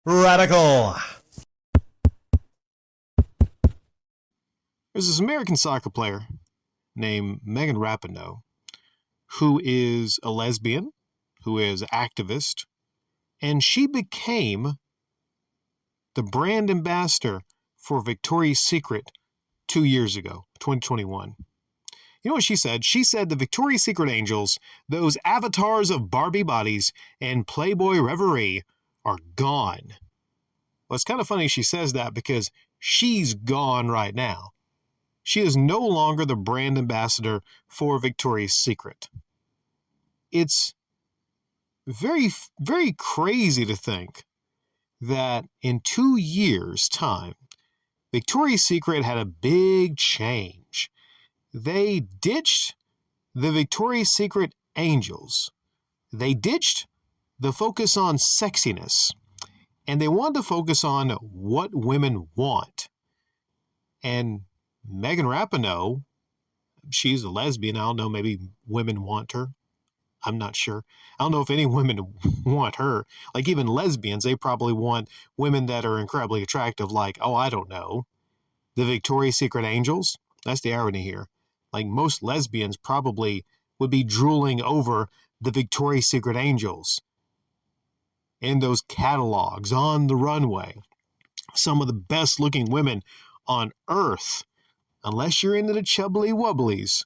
Radical. There's this American soccer player named Megan Rapinoe who is a lesbian, who is an activist, and she became the brand ambassador for Victoria's Secret 2 years ago, 2021. You know what she said? She said the Victoria's Secret angels, those avatars of Barbie bodies and Playboy reverie, are gone. Well, it's kind of funny she says that because she's gone right now. She is no longer the brand ambassador for Victoria's Secret. It's very, very crazy to think that in 2 years' time, Victoria's Secret had a big change. They ditched the Victoria's Secret angels. They ditched the focus on sexiness, and they wanted to focus on what women want. And Megan Rapinoe, she's a lesbian. I don't know, maybe women want her. I'm not sure. I don't know if any women want her. Like even lesbians, they probably want women that are incredibly attractive, like, oh, I don't know, the Victoria's Secret angels. That's the irony here. Like most lesbians probably would be drooling over the Victoria's Secret angels in those catalogs on the runway. Some of the best looking women on earth, unless you're into the chubbly wubblies.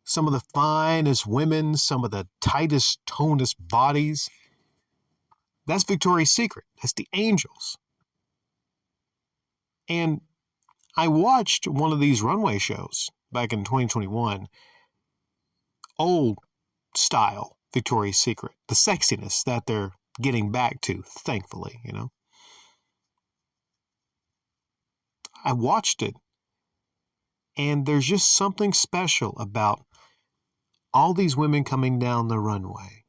Some of the finest women, some of the tightest, tonedest bodies. That's Victoria's Secret. That's the angels. And I watched one of these runway shows back in 2021. Old style Victoria's Secret. The sexiness that they're getting back to, thankfully, you know. I watched it. And there's just something special about all these women coming down the runway,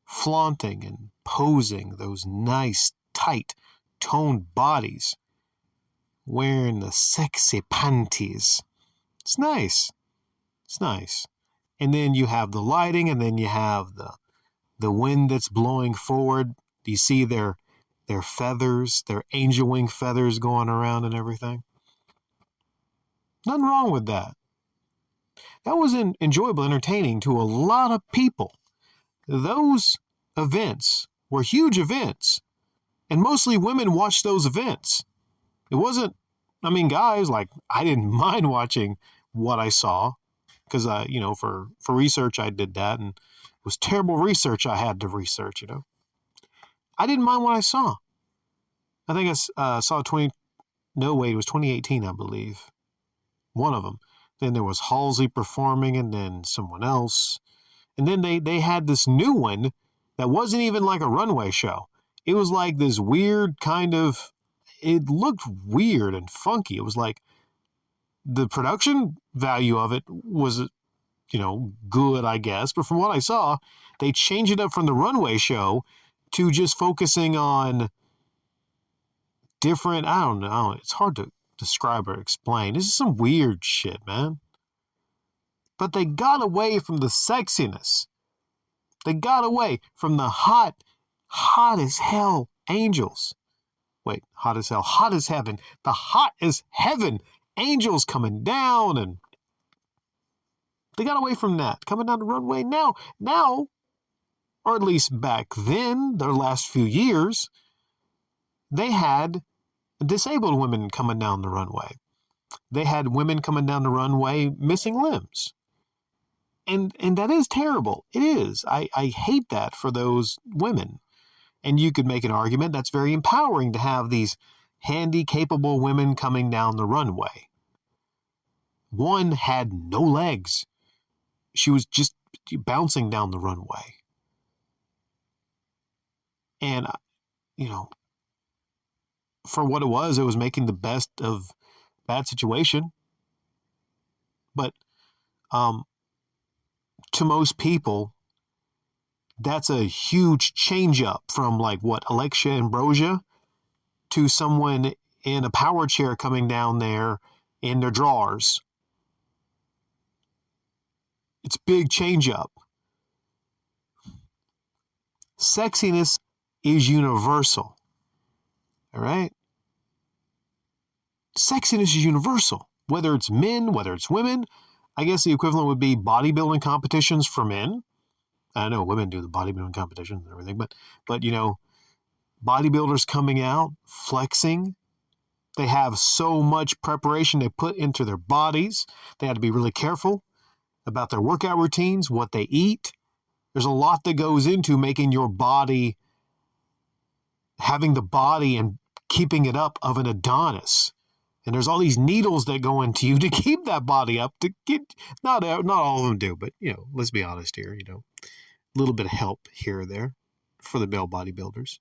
flaunting and posing those nice, tight, toned bodies, wearing the sexy panties. It's nice. It's nice. And then you have the lighting, and then you have the wind that's blowing forward. Do you see their feathers, their angel wing feathers going around and everything? Nothing wrong with that. That was enjoyable, entertaining to a lot of people. Those events were huge events, and mostly women watched those events. It wasn't, guys, like, I didn't mind watching what I saw, because, for research, I did that, and it was terrible research I had to research, I didn't mind what I saw. I think I saw it was 2018, I believe. One of them. Then there was Halsey performing, and then someone else. And then they had this new one that wasn't even like a runway show. It was like this weird kind of, it looked weird and funky. It was like the production value of it was, good, I guess. But from what I saw, they changed it up from the runway show to just focusing on different, I don't know, it's hard to describe or explain. This is some weird shit, man. But they got away from the sexiness. They got away from the hot as hell angels. Wait, hot as hell, hot as heaven. The hot as heaven angels coming down, and they got away from that, coming down the runway now, or at least back then, their last few years, they had disabled women coming down the runway. They had women coming down the runway missing limbs. And that is terrible. It is. I hate that for those women. And you could make an argument that's very empowering to have these handy, capable women coming down the runway. One had no legs. She was just bouncing down the runway. And, for what it was making the best of bad situation. But to most people, that's a huge change up from like what, Alexia Ambrosia, to someone in a power chair coming down there in their drawers. It's big change up. Sexiness is universal. All right? Sexiness is universal. Whether it's men, whether it's women. I guess the equivalent would be bodybuilding competitions for men. I know women do the bodybuilding competitions and everything, but you know, bodybuilders coming out, flexing. They have so much preparation they put into their bodies. They have to be really careful about their workout routines, what they eat. There's a lot that goes into making your body, having the body and keeping it up of an Adonis. And there's all these needles that go into you to keep that body up. To get not all of them do, but you know, let's be honest here. You know, a little bit of help here or there for the male bodybuilders.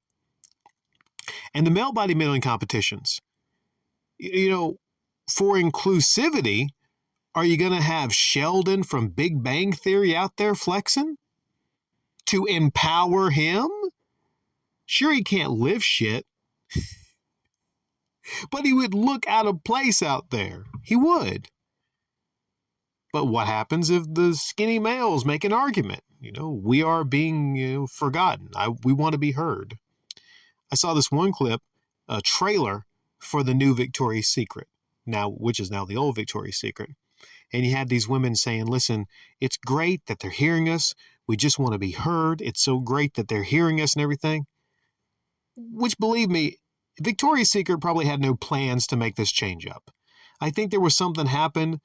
And the male bodybuilding competitions, you know, for inclusivity, are you going to have Sheldon from Big Bang Theory out there flexing to empower him? Sure, he can't lift shit, but he would look out of place out there. He would. But what happens if the skinny males make an argument? You know, we are being forgotten. We want to be heard. I saw this one clip, a trailer for the new Victoria's Secret, now, which is now the old Victoria's Secret. And you had these women saying, listen, it's great that they're hearing us. We just want to be heard. It's so great that they're hearing us and everything. Which, believe me, Victoria's Secret probably had no plans to make this change up. I think there was something happened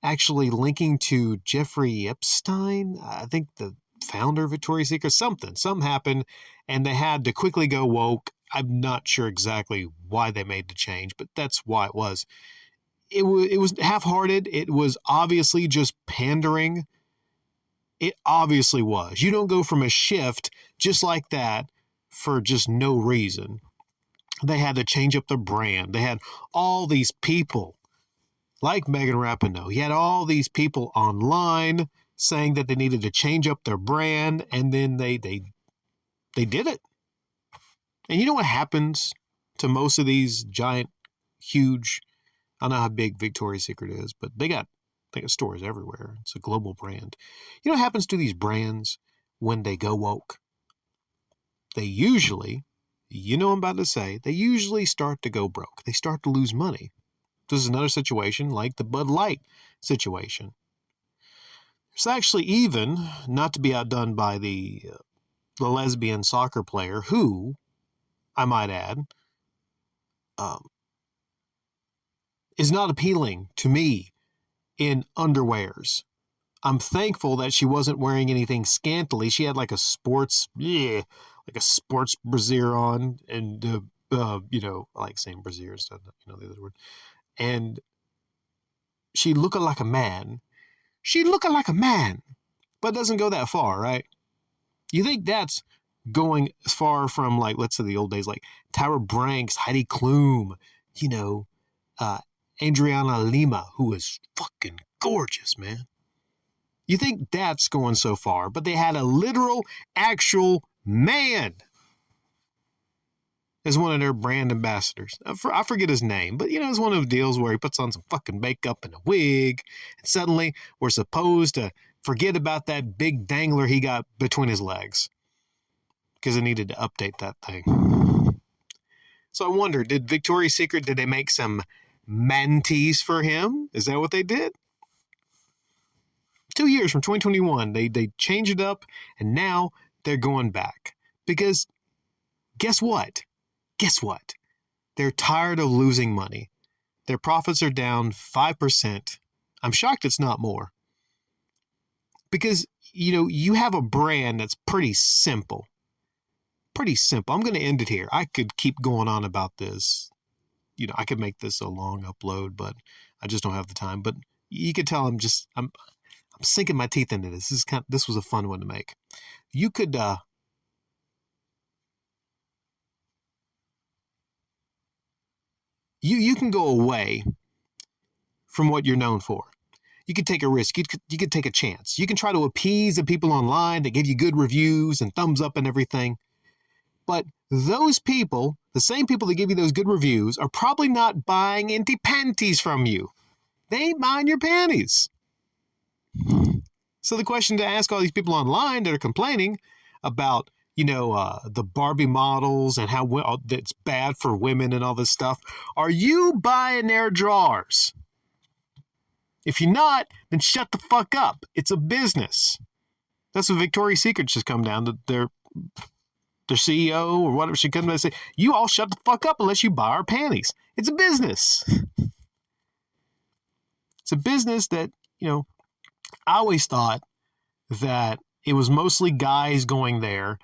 actually linking to Jeffrey Epstein. I think the founder of Victoria's Secret, something happened, and they had to quickly go woke. I'm not sure exactly why they made the change, but that's why it was. It was half-hearted. It was obviously just pandering. It obviously was. You don't go from a shift just like that for just no reason. They had to change up the brand. They had all these people like Megan Rapinoe. You had all these people online saying that they needed to change up their brand, and then they did it. And you know what happens to most of these giant, huge, I don't know how big Victoria's Secret is, but they got stores everywhere. It's a global brand. You know what happens to these brands when they go woke? They usually, you know what I'm about to say, they usually start to go broke. They start to lose money. This is another situation like the Bud Light situation. There's actually even, not to be outdone by the lesbian soccer player who, I might add, is not appealing to me in underwears. I'm thankful that she wasn't wearing anything scantily. She had like a sports brassiere on, and I like saying brassiere instead of the other word. And she looking like a man. She looking like a man, but doesn't go that far, right? You think that's going as far from, like, let's say the old days, like Tyra Banks, Heidi Klum, Adriana Lima, who is fucking gorgeous, man. You think that's going so far, but they had a literal, actual man as one of their brand ambassadors. I forget his name, but it's one of those deals where he puts on some fucking makeup and a wig, and suddenly we're supposed to forget about that big dangler he got between his legs because they needed to update that thing. So I wonder, did Victoria's Secret, did they make some mantees for him? Is that what they did? 2 years from 2021, they changed it up, and now they're going back. Because guess what? They're tired of losing money. Their profits are down 5%. I'm shocked it's not more. Because, you have a brand that's pretty simple. Pretty simple. I'm going to end it here. I could keep going on about this. I could make this a long upload, but I just don't have the time. But you could tell I'm sinking my teeth into this. This was a fun one to make. You could you can go away from what you're known for. You could take a risk. You could take a chance. You can try to appease the people online that give you good reviews and thumbs up and everything. But those people, the same people that give you those good reviews, are probably not buying any panties from you. They ain't buying your panties. So the question to ask all these people online that are complaining about, the Barbie models and how that's bad for women and all this stuff. Are you buying their drawers? If you're not, then shut the fuck up. It's a business. That's what Victoria's Secret just come down to. Their CEO or whatever, she comes and say, you all shut the fuck up unless you buy our panties. It's a business. It's a business that, I always thought that it was mostly guys going there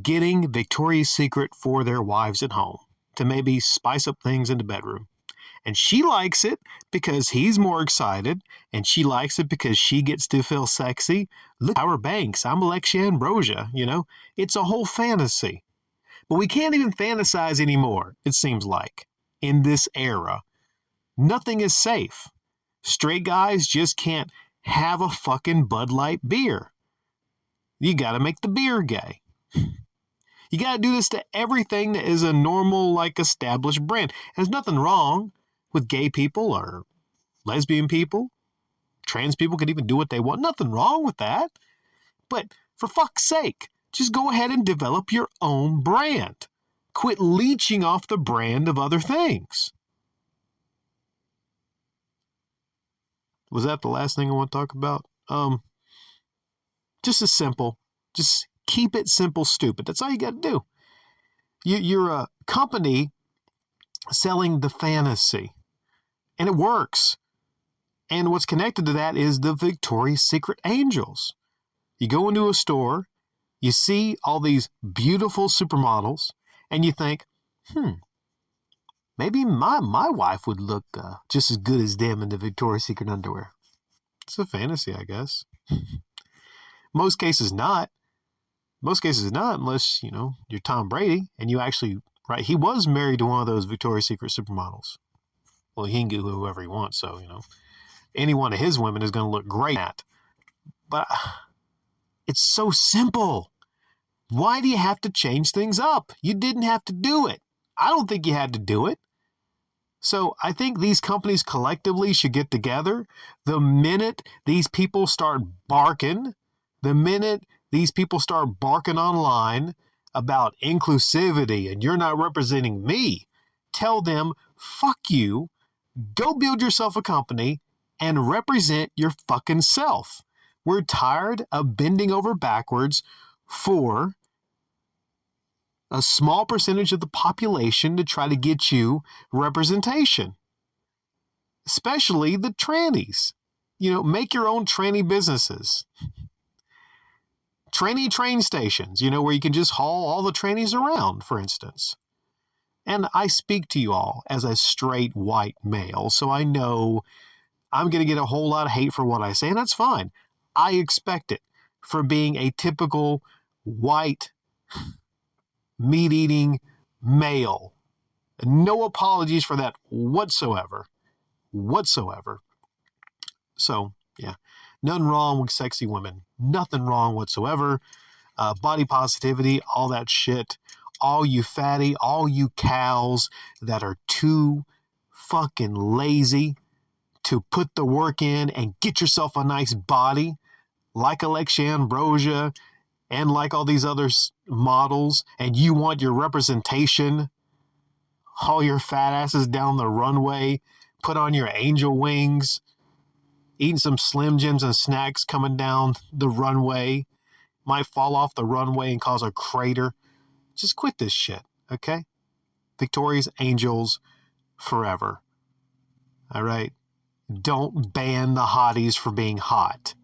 getting Victoria's Secret for their wives at home to maybe spice up things in the bedroom. And she likes it because he's more excited, and she likes it because she gets to feel sexy. Look, Tyra Banks, I'm Alexia Ambrosia, It's a whole fantasy. But we can't even fantasize anymore, it seems like, in this era. Nothing is safe. Straight guys just can't have a fucking Bud Light beer. You got to make the beer gay. You got to do this to everything that is a normal, established brand. There's nothing wrong with gay people or lesbian people. Trans people can even do what they want. Nothing wrong with that. But for fuck's sake, just go ahead and develop your own brand. Quit leeching off the brand of other things. Was that the last thing I want to talk about? Just as simple. Just keep it simple, stupid. That's all you got to do. You're a company selling the fantasy. And it works. And what's connected to that is the Victoria's Secret Angels. You go into a store, you see all these beautiful supermodels, and you think, maybe my wife would look just as good as them in the Victoria's Secret underwear. It's a fantasy, I guess. Most cases not. Most cases not, unless, you're Tom Brady, and you actually, right, he was married to one of those Victoria's Secret supermodels. Well, he can get whoever he wants, so, any one of his women is going to look great at. But it's so simple. Why do you have to change things up? You didn't have to do it. I don't think you had to do it. So I think these companies collectively should get together. The minute these people start barking, online about inclusivity and you're not representing me, tell them, fuck you. Go build yourself a company and represent your fucking self. We're tired of bending over backwards for a small percentage of the population to try to get you representation. Especially the trannies. Make your own tranny businesses. Tranny train stations, where you can just haul all the trannies around, for instance. And I speak to you all as a straight white male, so I know I'm going to get a whole lot of hate for what I say, and that's fine. I expect it for being a typical white, meat-eating male. No apologies for that whatsoever. So, yeah, nothing wrong with sexy women. Nothing wrong whatsoever. Body positivity, all that shit. All you fatty, all you cows that are too fucking lazy to put the work in and get yourself a nice body like Alexia Ambrosia and like all these other models, and you want your representation, haul your fat asses down the runway, put on your angel wings, eating some Slim Jims and snacks coming down the runway, might fall off the runway and cause a crater. Just quit this shit, okay? Victoria's Angels forever. All right? Don't ban the hotties for being hot.